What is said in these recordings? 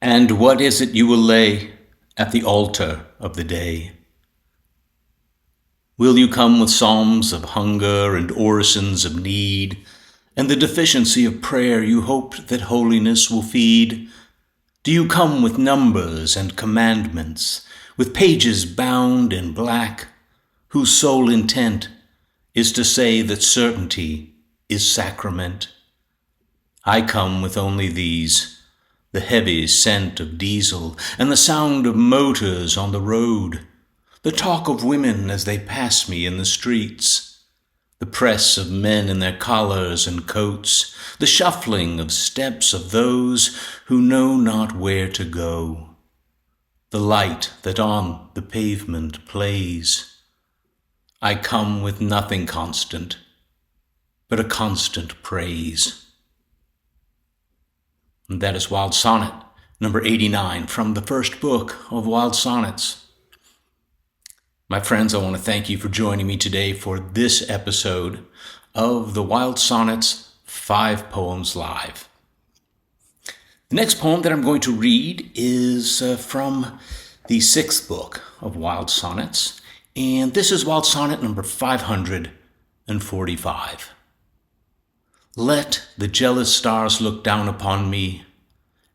And what is it you will lay at the altar of the day? Will you come with psalms of hunger and orisons of need, and the deficiency of prayer you hoped that holiness will feed? Do you come with numbers and commandments, with pages bound in black, whose sole intent is to say that certainty is sacrament? I come with only these, the heavy scent of diesel and the sound of motors on the road, the talk of women as they pass me in the streets, the press of men in their collars and coats, the shuffling of steps of those who know not where to go, the light that on the pavement plays. I come with nothing constant, but a constant praise. And that is Wild Sonnet, number 89, from the first book of Wild Sonnets. My friends, I want to thank you for joining me today for this episode of the Wild Sonnets 5 Poems Live. The next poem that I'm going to read is from the 6th book of Wild Sonnets, and this is Wild Sonnet number 545. Let the jealous stars look down upon me,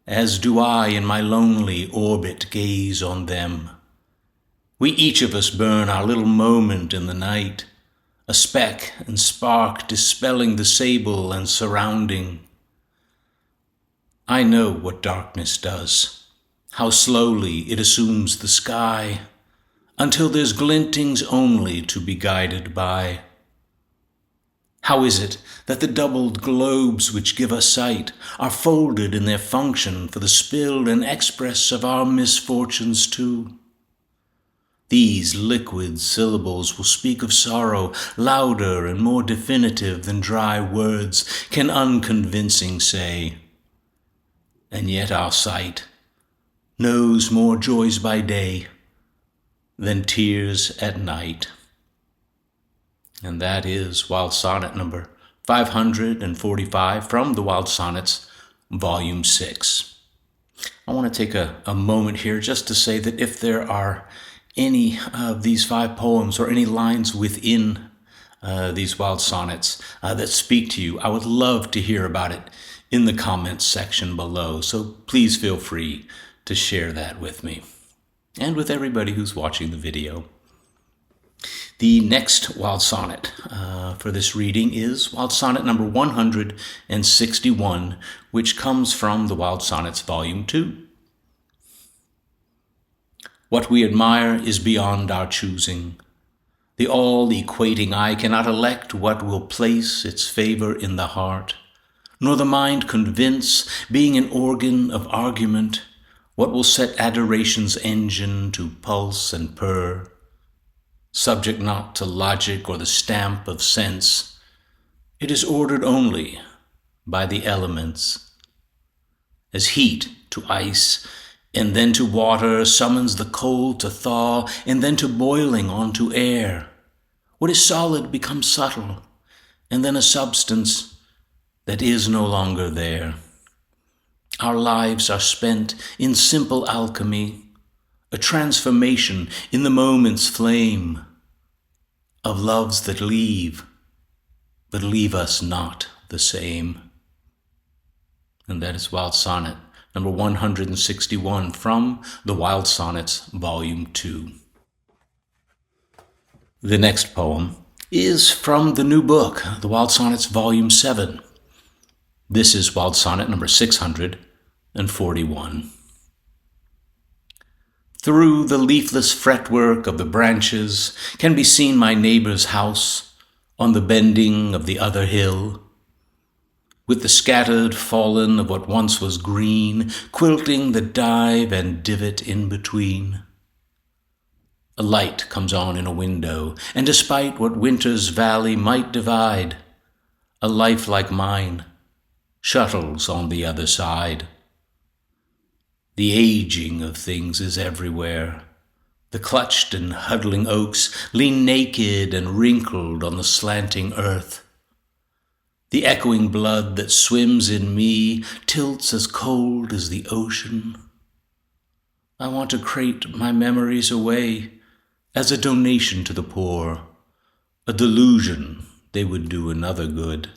as do I in my lonely orbit gaze on them. We each of us burn our little moment in the night, a speck and spark dispelling the sable and surrounding. I know what darkness does, how slowly it assumes the sky, until there's glintings only to be guided by. How is it that the doubled globes which give us sight are folded in their function for the spill and express of our misfortunes too? These liquid syllables will speak of sorrow louder and more definitive than dry words can unconvincing say. And yet our sight knows more joys by day than tears at night. And that is Wild Sonnet number 545 from the Wild Sonnets, Volume 6. I want to take a moment here just to say that if there are any of these 5 poems or any lines within these Wild Sonnets that speak to you, I would love to hear about it in the comments section below. So please feel free to share that with me and with everybody who's watching the video. The next Wild Sonnet for this reading is Wild Sonnet number 161, which comes from the Wild Sonnets, Volume 2. What we admire is beyond our choosing. The all-equating eye cannot elect what will place its favor in the heart, nor the mind convince, being an organ of argument, what will set adoration's engine to pulse and purr. Subject not to logic or the stamp of sense, it is ordered only by the elements. As heat to ice, and then to water summons the cold to thaw, and then to boiling on to air, what is solid becomes subtle, and then a substance that is no longer there. Our lives are spent in simple alchemy, a transformation in the moment's flame of loves that leave, but leave us not the same. And that is Wild Sonnet number 161 from the Wild Sonnets, Volume 2. The next poem is from the new book, the Wild Sonnets, Volume 7. This is Wild Sonnet number 641. Through the leafless fretwork of the branches can be seen my neighbor's house on the bending of the other hill, with the scattered fallen of what once was green, quilting the dive and divot in between. A light comes on in a window, and despite what winter's valley might divide, a life like mine shuttles on the other side. The aging of things is everywhere. The clutched and huddling oaks lean naked and wrinkled on the slanting earth. The echoing blood that swims in me tilts as cold as the ocean I want to crate my memories away as a donation to the poor, a delusion they would do another good,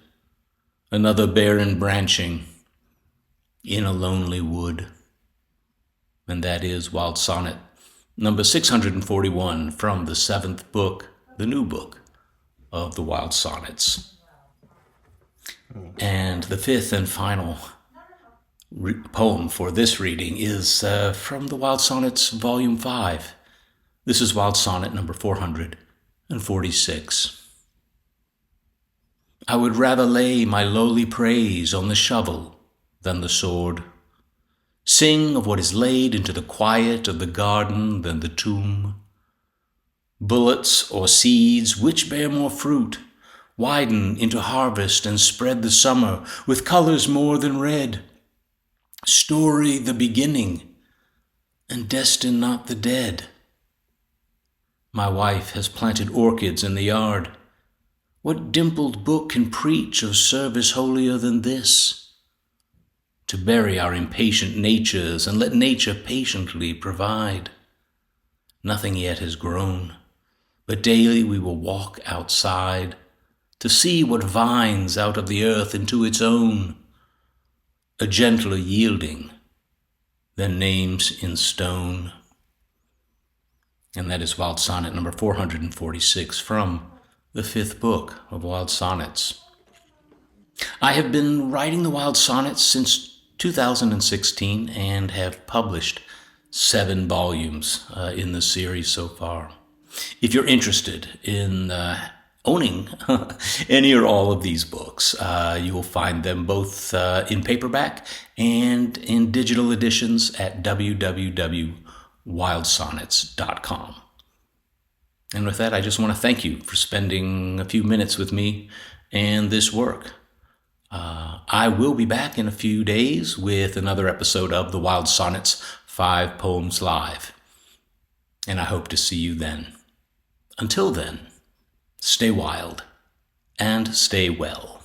another barren branching in a lonely wood. And that is Wild Sonnet number 641 from the 7th book, the new book of the Wild Sonnets. And the 5th and final poem for this reading is from the Wild Sonnets, Volume 5. This is Wild Sonnet number 446. I would rather lay my lowly praise on the shovel than the sword, sing of what is laid into the quiet of the garden than the tomb. Bullets or seeds, which bear more fruit, widen into harvest and spread the summer with colors more than red. Story the beginning, and destine not the dead. My wife has planted orchids in the yard. What dimpled book can preach of service holier than this? To bury our impatient natures and let nature patiently provide. Nothing yet has grown, but daily we will walk outside to see what vines out of the earth into its own, a gentler yielding than names in stone. And that is Wild Sonnet number 446 from the 5th book of Wild Sonnets. I have been writing the Wild Sonnets since 2016 and have published 7 volumes in the series so far. If you're interested in owning any or all of these books, you will find them both in paperback and in digital editions at www.wildsonnets.com. And with that, I just want to thank you for spending a few minutes with me and this work. I will be back in a few days with another episode of the Wild Sonnets 5 Poems Live. And I hope to see you then. Until then, stay wild and stay well.